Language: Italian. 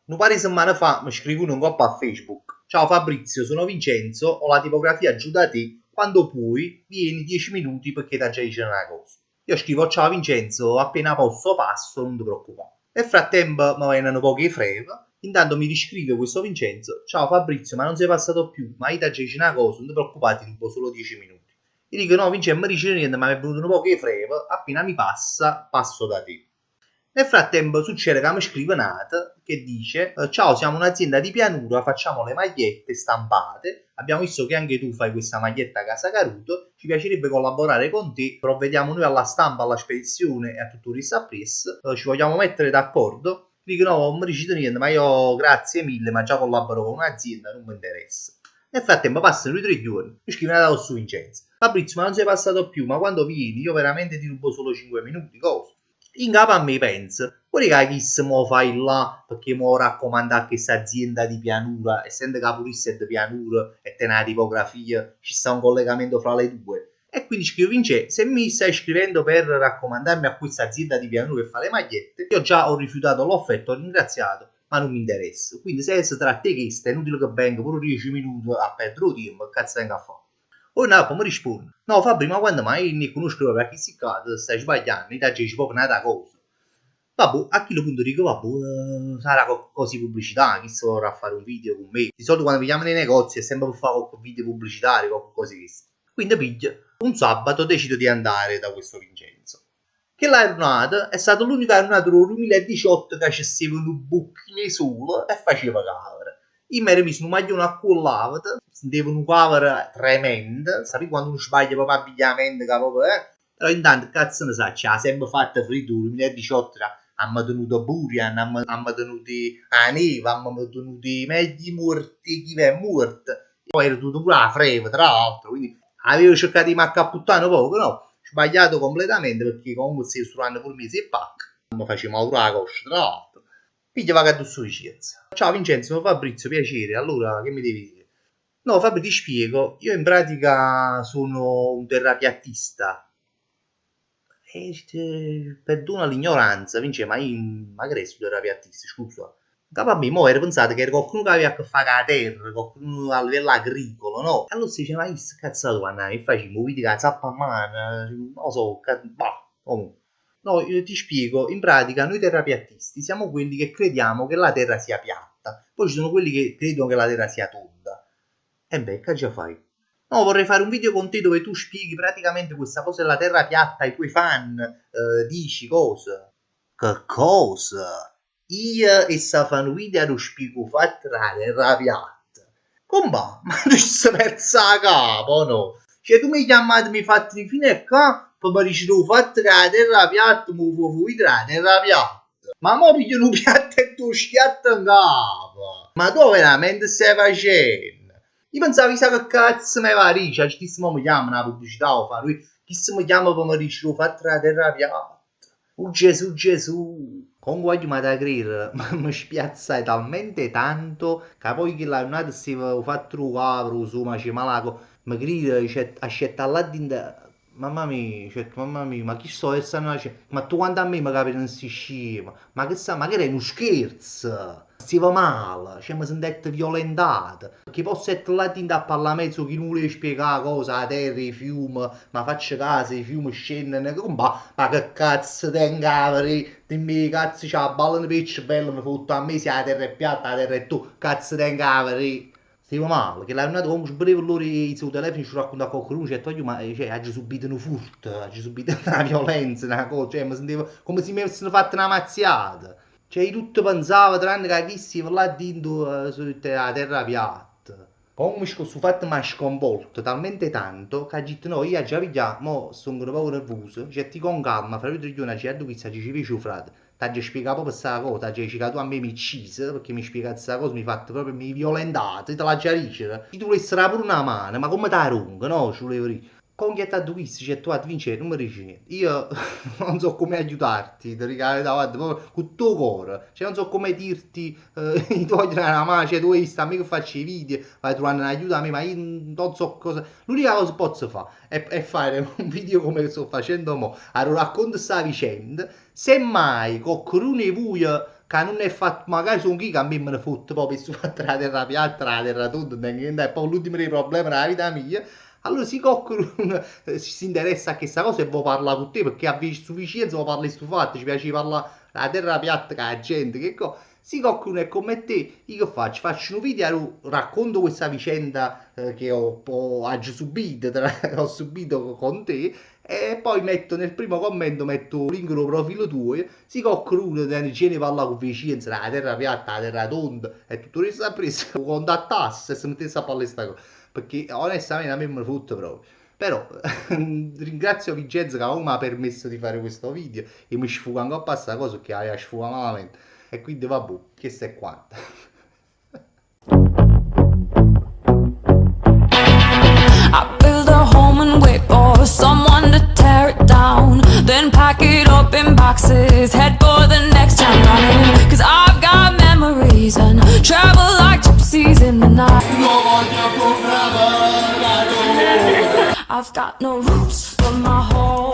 Un paio di settimane fa mi scrivono un po' a Facebook. Ciao Fabrizio, sono Vincenzo, ho la tipografia giù da te. Quando puoi, vieni 10 minuti perché ti già dice una cosa. Io scrivo ciao Vincenzo, appena posso passo, non ti preoccupare. Nel frattempo mi vengono poche freve. Intanto mi riscrive questo Vincenzo. Ciao Fabrizio, ma non sei passato più, ma io ti già dice una cosa, non ti preoccupare, ti rubo solo 10 minuti. Io dico no Vincenzo, mi dice niente, ma mi è venuto poche freve. Appena mi passa, passo da te. Nel frattempo succede che mi scrive Nat che dice ciao, siamo un'azienda di pianura, facciamo le magliette stampate, abbiamo visto che anche tu fai questa maglietta a Casa Caruto, ci piacerebbe collaborare con te, provvediamo noi alla stampa, alla spedizione e a tutto il risapress, ci vogliamo mettere d'accordo? Dico no, non mi dici niente, ma io grazie mille, ma già collaboro con un'azienda, non mi interessa. Nel frattempo passano i 3 giorni, mi scrive Nat su Vincenzo. Fabrizio, ma non sei passato più, ma quando vieni io veramente ti rubo solo 5 minuti, cosa? In capo a me penso, pure che chi mo fai là perché mo raccomanda a questa azienda di pianura, essendo che pure è di pianura e te una tipografia, ci sta un collegamento fra le due. E quindi scrivo Vince, se mi stai scrivendo per raccomandarmi a questa azienda di pianura che fa le magliette, io già ho rifiutato l'offerta, ho ringraziato, ma non mi interessa. Quindi se si tratta di questo, è inutile che venga pure 10 minuti a perdere il tempo, che cazzo venga a fare? O Napoli mi risponde, no Fabri, ma quando mai ne conosco perché si cade, stai sbagliando, ti dici proprio una cosa. Vabbè, a quel punto dico, vabbè, sarà così pubblicità, chi so vorrà fare un video con me. Di solito quando mi chiamano nei negozi è sempre per fare qualche video pubblicitario, qualche cosa così. Quindi piglio, un sabato decido di andare da questo Vincenzo. Che l'aeronata è stata l'unica aeronata del 2018 che ci stava un buchino solo e faceva cavolo. Io mi ero messo un maglione a cullare, sentivo un cavolo tremendo, sapevi quando uno sbaglia proprio abbigliamento, che proprio, Però intanto, cazzo ne sa, ci ha sempre fatto fritto, 2018 hanno tenuto Burian, hanno tenuto a neve, hanno tenuto i mezzi morti, chi è morto. Poi era tutto pure la freva, tra l'altro, quindi avevo cercato di maccaputtare un poco, no? Sbagliato completamente perché comunque stai studiando pure mesi e pacca. Non facevo pure la coscia, tra l'altro. Piglia va che su Vicenza. Ciao Vincenzo, Fabrizio, piacere. Allora, che mi devi dire? No, Fabio, ti spiego. Io in pratica sono un terrapiattista. Perdona l'ignoranza, Vince, ma che resto terrapiattista, scusa. Capo a me, mo era pensato che era qualcuno che aveva a che fare con la terra, qualcuno a livello agricolo, no? E allora si dice, ma che cazzato quando che facciamo? Vedi che la zappa a mano, non lo so, bah, comunque. No, io ti spiego, in pratica noi terrapiattisti siamo quelli che crediamo che la terra sia piatta, poi ci sono quelli che credono che la terra sia tonda. E beh, che già fai? No, vorrei fare un video con te dove tu spieghi praticamente questa cosa della terra piatta ai tuoi fan, dici cosa? Che cosa? Io e sta fan video lo spiego fatta la terra piatta. Com'è? Ma tu ci pensa a capo, no? Cioè tu mi chiamate, mi fate fino a qua, poi mi dici tu fatta la terra piatta, mi fuo vedere la terra piatta. Ma mo piglio un piatto e tu schiatta in capo. Ma tu veramente stai facendo? Io pensavo, chissà che cazzo mi va a dire, chi se mi chiama una pubblicità o fa lui, chi se mi chiama per mi dice, lo fatto la terra piatta. Gesù, Gesù. Comunque oggi mi da credere, ma mi spiazzai talmente tanto che poi che la giornata si è fatto un cavolo, su, ma c'è malaco, mi crede, a scettare là dentro, mamma mia, ma chi sto essendo, ma tu quanto a me mi capi non si scema, ma che sa, ma che era uno scherzo? Si va male, cioè mi sono detto violentato. Perché posso essere là a parlare mezzo chi non vuole spiegare cosa, la terra, i fiumi, ma faccio caso, i fiumi scendono, ma che cazzo tengaveri, dimmi che cazzo c'ha la balla di pesce bella, mi fotto a me se la terra è piatta, la terra è tu, cazzo tengaveri. Stiamo male, che l'hanno andato comunque pure per loro i suoi telefoni ci racconta a qualcuno, cioè toglio, ma cioè, ha subito un furto, ha subito una violenza, una cosa, cioè mi sentivo come se mi avessero fatto una mazziata. Cioè, io tutto pensavo, tranne che chi si là dentro la terra piatta. Comunque questo fatto mi ha sconvolto talmente tanto che ha detto no, io già pigliato, mo sono un po' nervoso, cioè ti con calma, fra due giorni c'è due pizza, ci fece frate. Ti ha spiegato proprio questa cosa, ti ha detto che tu a me mi uccisi, perché mi spiega questa cosa, mi ha fatto proprio, mi violentato, te la già dice. Se tu volessi pure una mano, ma come ti runga, no? Ci volevo dire. Con chi è stato questo, cioè tu a vincere, non mi dici niente. Io non so come aiutarti, ti ricordi davanti, proprio con il tuo cuore. Cioè non so come dirti, ti voglio dare una mano, cioè tu hai a me che faccio i video, vai trovare un'aiuto a me, ma io non so cosa. L'unica cosa che posso fare è fare un video come sto facendo mo, a raccontare questa vicenda, semmai qualcuno di voi che non è fatto, magari sono chi che a me me ne fotte proprio se fatto la terra piatta, la terra tonda, è poi l'ultimo dei problemi della vita mia. Allora si qualcuno si interessa a questa cosa e vuoi parlare con te perché a sufficienza vuoi parlare stu fatto, ci piace parlare la terra piatta con la gente, che cosa? Se qualcuno è come te, io che faccio? Faccio un video, racconto questa vicenda che ho subito, ho subito con te e poi metto nel primo commento metto il link del profilo tuo. Se qualcuno ne parla con vicinanza, la terra piatta, la terra tonda e tutto il resto ha preso, contattasse e si mettesse a parlare questa cosa. Perché onestamente a me me ne fotte proprio. Però ringrazio Vincenzo che mi ha permesso di fare questo video e mi sfuga ancora questa cosa che aveva sfuga malamente. E quindi vabbè, questo è quanto. I build a home and wait for someone to tear it down. Then pack it up in boxes, head for the next town running. Cause I've got memories and travel like gypsies in the night. I've got no roots, but my home